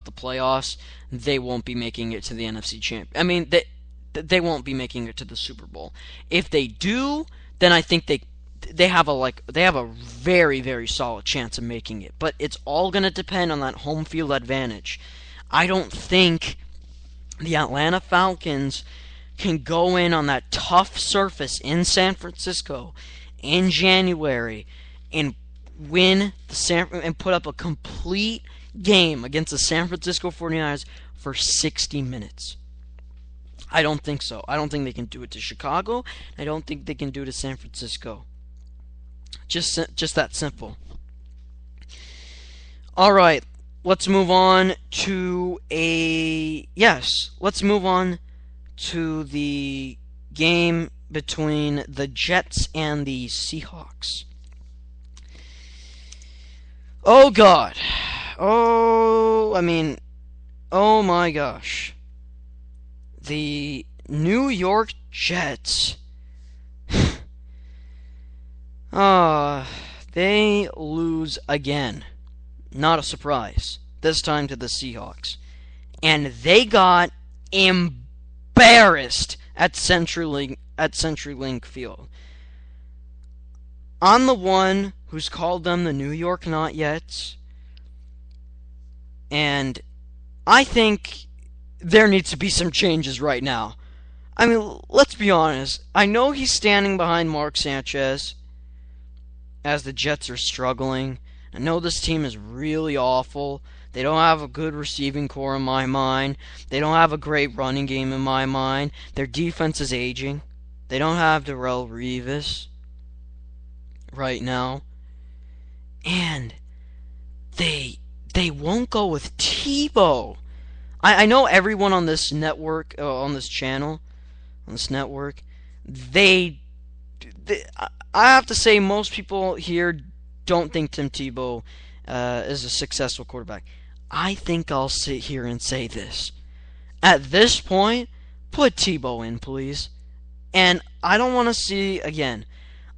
the playoffs, they won't be making it to the NFC Champ. I mean, they won't be making it to the Super Bowl. If they do, then I think they have a very, very solid chance of making it. But it's all going to depend on that home field advantage. I don't think the Atlanta Falcons can go in on that tough surface in San Francisco in January and and put up a complete game against the San Francisco 49ers for 60 minutes. I don't think so. I don't think they can do it to Chicago. I don't think they can do it to San Francisco. Just that simple. All right, let's move on to the game between the Jets and the Seahawks. Oh God. Oh my gosh. The New York Jets. They lose again. Not a surprise. This time to the Seahawks. And they got embarrassed at CenturyLink Field. I'm the one who's called them the New York Not Yets. And I think there needs to be some changes right now. I mean, let's be honest. I know he's standing behind Mark Sanchez as the Jets are struggling. I know this team is really awful. They don't have a good receiving core in my mind. They don't have a great running game in my mind. Their defense is aging. They don't have Darrelle Revis right now. And they won't go with Tebow. I know everyone on this network, on this channel, on this network, I have to say most people here don't think Tim Tebow is a successful quarterback. I think I'll sit here and say this. At this point, put Tebow in, please. And I don't want to see, again,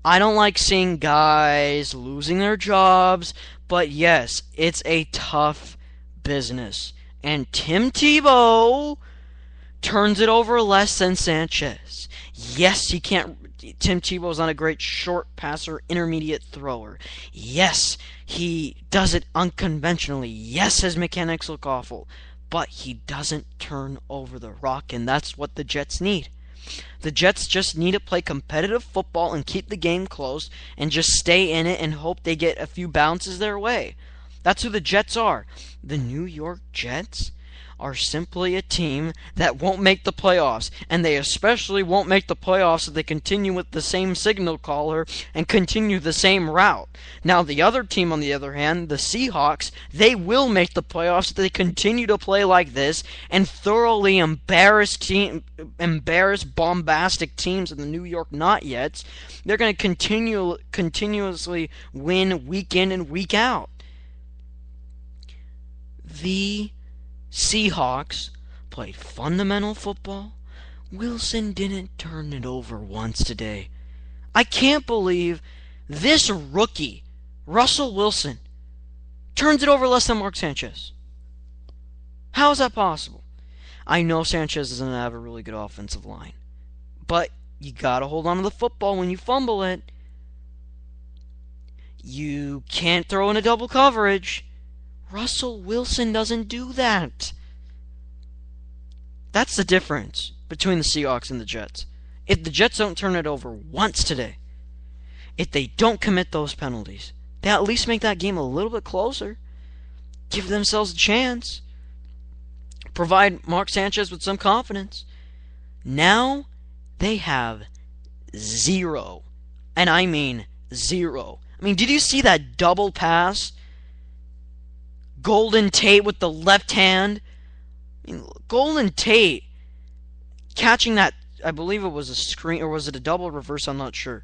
I don't like seeing guys losing their jobs, but yes, it's a tough business. And Tim Tebow turns it over less than Sanchez. Yes, Tim Tebow's not a great short passer, intermediate thrower. Yes, he does it unconventionally. Yes, his mechanics look awful. But he doesn't turn over the rock, and that's what the Jets need. The Jets just need to play competitive football and keep the game close and just stay in it and hope they get a few bounces their way. That's who the Jets are. The New York Jets are simply a team that won't make the playoffs, and they especially won't make the playoffs if they continue with the same signal caller and continue the same route. Now, the other team, on the other hand, the Seahawks, they will make the playoffs if they continue to play like this and thoroughly embarrass bombastic teams in the New York Not Yets. They're going to continuously win week in and week out. The Seahawks played fundamental football. Wilson didn't turn it over once today. I can't believe this rookie, Russell Wilson, turns it over less than Mark Sanchez. How is that possible? I know Sanchez doesn't have a really good offensive line, but you gotta hold on to the football when you fumble it. You can't throw in a double coverage. Russell Wilson doesn't do that. That's the difference between the Seahawks and the Jets. If the Jets don't turn it over once today, if they don't commit those penalties, they at least make that game a little bit closer. Give themselves a chance. Provide Mark Sanchez with some confidence. Now, they have zero. And I mean zero. I mean, did you see that double pass? Golden Tate with the left hand. I mean, Golden Tate catching that, I believe it was a screen, or was it a double reverse? I'm not sure.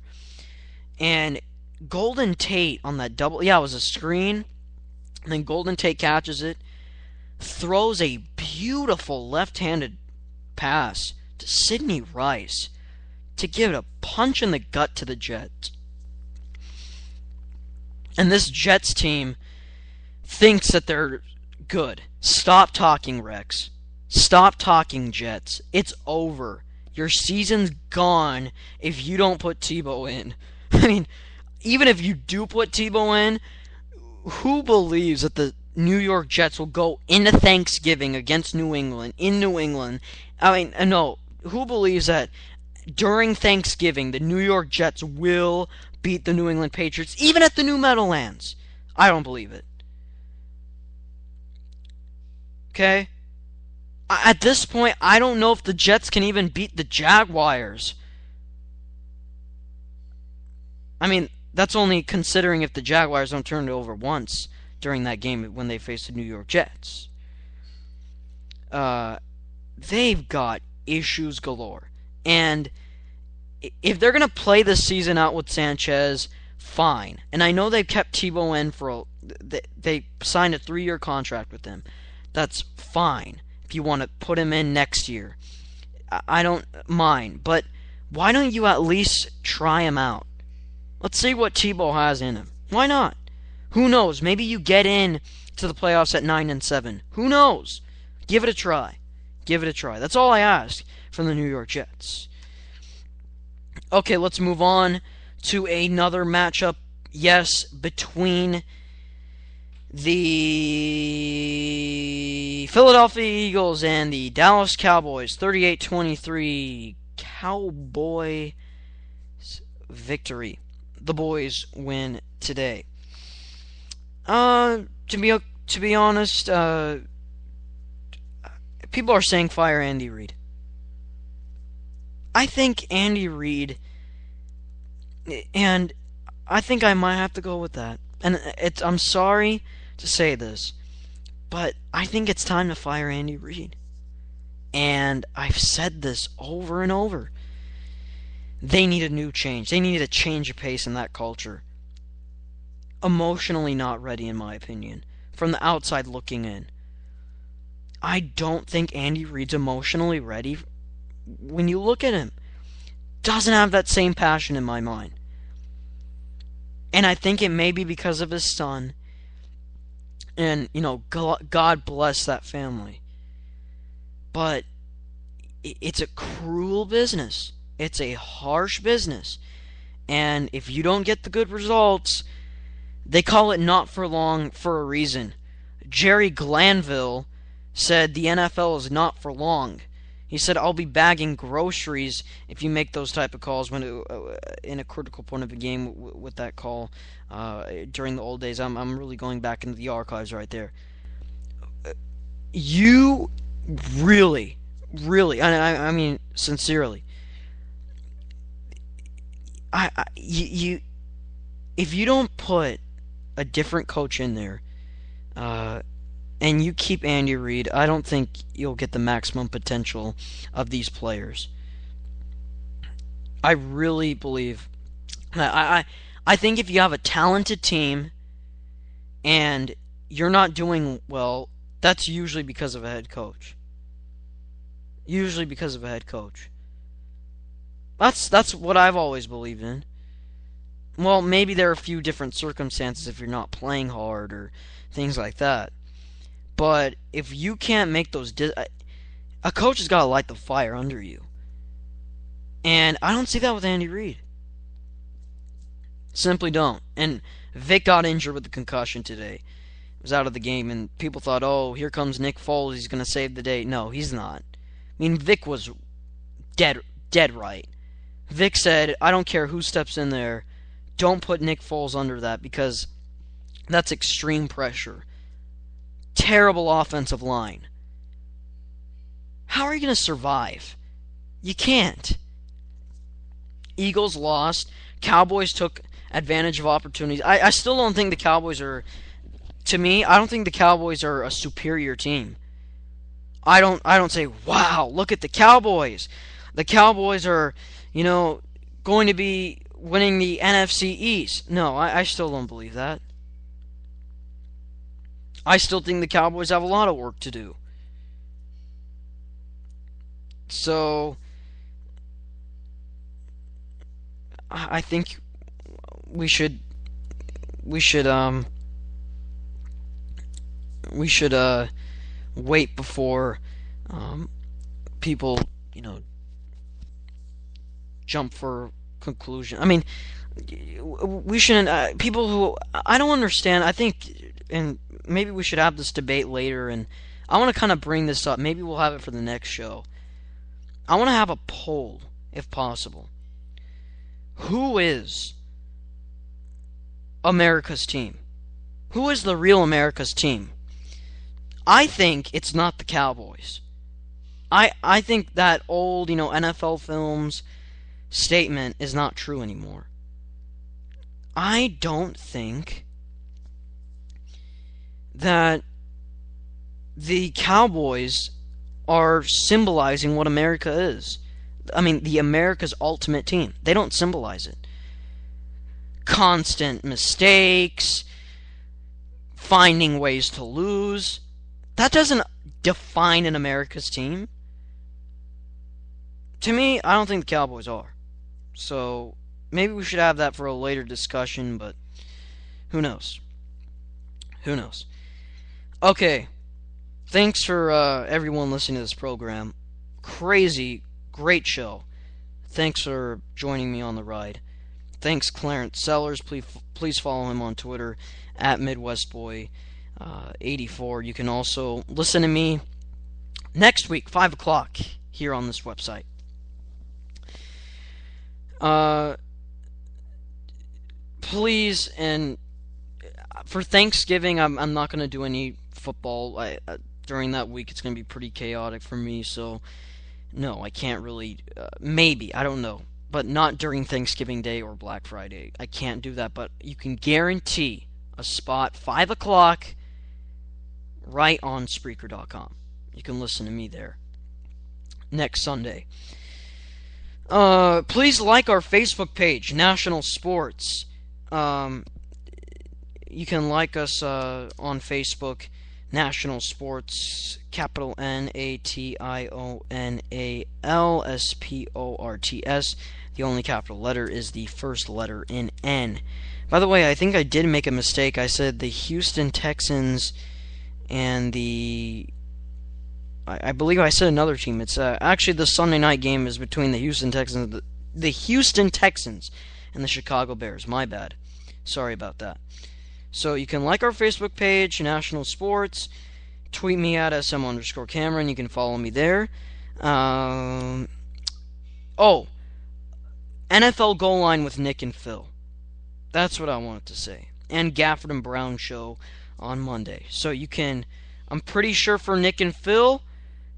And Golden Tate on that double, it was a screen. And then Golden Tate catches it, throws a beautiful left-handed pass to Sidney Rice to give it a punch in the gut to the Jets. And this Jets team thinks that they're Good. Stop talking, Rex. Stop talking, Jets. It's over. Your season's gone if you don't put Tebow in. I mean, even if you do put Tebow in, who believes that the New York Jets will go into Thanksgiving against New England, in New England? I mean, no. Who believes that during Thanksgiving the New York Jets will beat the New England Patriots, even at the New Meadowlands? I don't believe it. Okay? At this point, I don't know if the Jets can even beat the Jaguars. I mean, that's only considering if the Jaguars don't turn it over once during that game when they face the New York Jets. They've got issues galore. And if they're going to play this season out with Sanchez, fine. And I know they've kept Tebow in for they signed a 3-year contract with him. That's fine. If you want to put him in next year, I don't mind. But why don't you at least try him out? Let's see what Tebow has in him. Why not? Who knows? Maybe you get in to the playoffs at 9-7. Who knows? Give it a try. Give it a try. That's all I ask from the New York Jets. Okay, let's move on to another matchup. Yes, between the Philadelphia Eagles and the Dallas Cowboys. 38-23 Cowboy victory. The boys win today. To be honest, people are saying fire Andy Reid. I think Andy Reid, and I think I might have to go with that. And I'm sorry to say this, but I think it's time to fire Andy Reid. And I've said this over and over. They need a new change. They need a change of pace in that culture. Emotionally not ready, in my opinion. From the outside looking in. I don't think Andy Reid's emotionally ready. When you look at him, doesn't have that same passion in my mind. And I think it may be because of his son. And, God bless that family. But it's a cruel business. It's a harsh business. And if you don't get the good results, they call it not for long for a reason. Jerry Glanville said the NFL is not for long. He said, I'll be bagging groceries if you make those type of calls when in a critical point of a game with that call during the old days. I'm really going back into the archives right there. You really, I mean, sincerely, if you don't put a different coach in there, and you keep Andy Reid, I don't think you'll get the maximum potential of these players. I really believe that I think if you have a talented team and you're not doing well, that's usually because of a head coach. Usually because of a head coach. That's what I've always believed in. Well, maybe there are a few different circumstances if you're not playing hard or things like that. But if you can't make those... a coach has got to light the fire under you. And I don't see that with Andy Reid. Simply don't. And Vic got injured with the concussion today. He was out of the game, and people thought, oh, here comes Nick Foles, he's going to save the day. No, he's not. I mean, Vic was dead right. Vic said, I don't care who steps in there, don't put Nick Foles under that, because that's extreme pressure. Terrible offensive line. How are you going to survive? You can't. Eagles lost. Cowboys took advantage of opportunities. I still don't think the Cowboys are... To me, I don't think the Cowboys are a superior team. I don't say, wow, look at the Cowboys. The Cowboys are, going to be winning the NFC East. No, I still don't believe that. I still think the Cowboys have a lot of work to do. So, I think we should we should wait before people, jump for conclusion. I mean, we shouldn't. People who I don't understand. I think, and maybe we should have this debate later. And I want to kind of bring this up. Maybe we'll have it for the next show. I want to have a poll, if possible. Who is America's team? Who is the real America's team? I think it's not the Cowboys. I think that old, NFL Films statement is not true anymore. I don't think that the Cowboys are symbolizing what America is. I mean, the America's ultimate team. They don't symbolize it. Constant mistakes, finding ways to lose. That doesn't define an America's team. To me, I don't think the Cowboys are. So, maybe we should have that for a later discussion, but who knows? Who knows? Okay. Thanks for everyone listening to this program. Crazy, great show. Thanks for joining me on the ride. Thanks, Clarence Sellers. Please follow him on Twitter at MidwestBoy84. You can also listen to me next week, 5 o'clock, here on this website. Please, and for Thanksgiving, I'm not going to do any football. During that week, it's going to be pretty chaotic for me, so no, I can't really, maybe, I don't know, but not during Thanksgiving Day or Black Friday. I can't do that, but you can guarantee a spot, 5 o'clock, right on Spreaker.com. You can listen to me there next Sunday. Please like our Facebook page, National Sports. You can like us on Facebook, National Sports, capital NATIONALSPORTS. The only capital letter is the first letter in N. By the way, I think I did make a mistake. I said the Houston Texans and I believe I said another team. It's actually the Sunday night game is between the Houston Texans and the Chicago Bears. My bad. Sorry about that. So you can like our Facebook page, National Sports. Tweet me at SM_Cameron. You can follow me there. NFL Goal Line with Nick and Phil. That's what I wanted to say. And Gafford and Brown show on Monday. So you can, I'm pretty sure for Nick and Phil,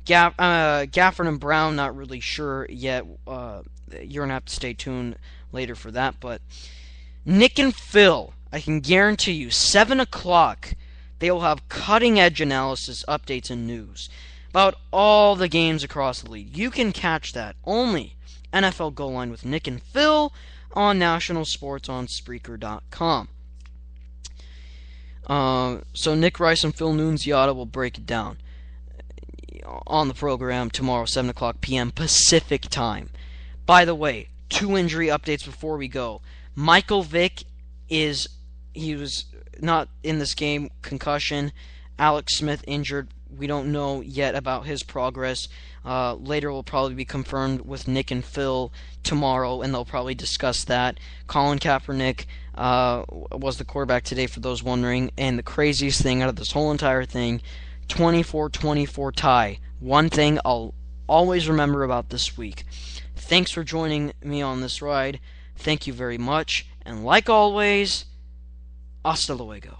Gafford and Brown, not really sure yet. You're going to have to stay tuned later for that. But Nick and Phil, I can guarantee you, 7 o'clock, they will have cutting-edge analysis, updates, and news about all the games across the league. You can catch that only NFL Goal Line with Nick and Phil on National Sports on Spreaker.com. So Nick Rice and Phil Nunziata will break it down on the program tomorrow, 7 o'clock p.m. Pacific time. By the way, 2 injury updates before we go. Michael Vick he was not in this game, concussion. Alex Smith injured. We don't know yet about his progress. Later will probably be confirmed with Nick and Phil tomorrow, and they'll probably discuss that. Colin Kaepernick was the quarterback today, for those wondering. And the craziest thing out of this whole entire thing, 24-24 tie. One thing I'll always remember about this week. Thanks for joining me on this ride. Thank you very much. And like always, hasta luego.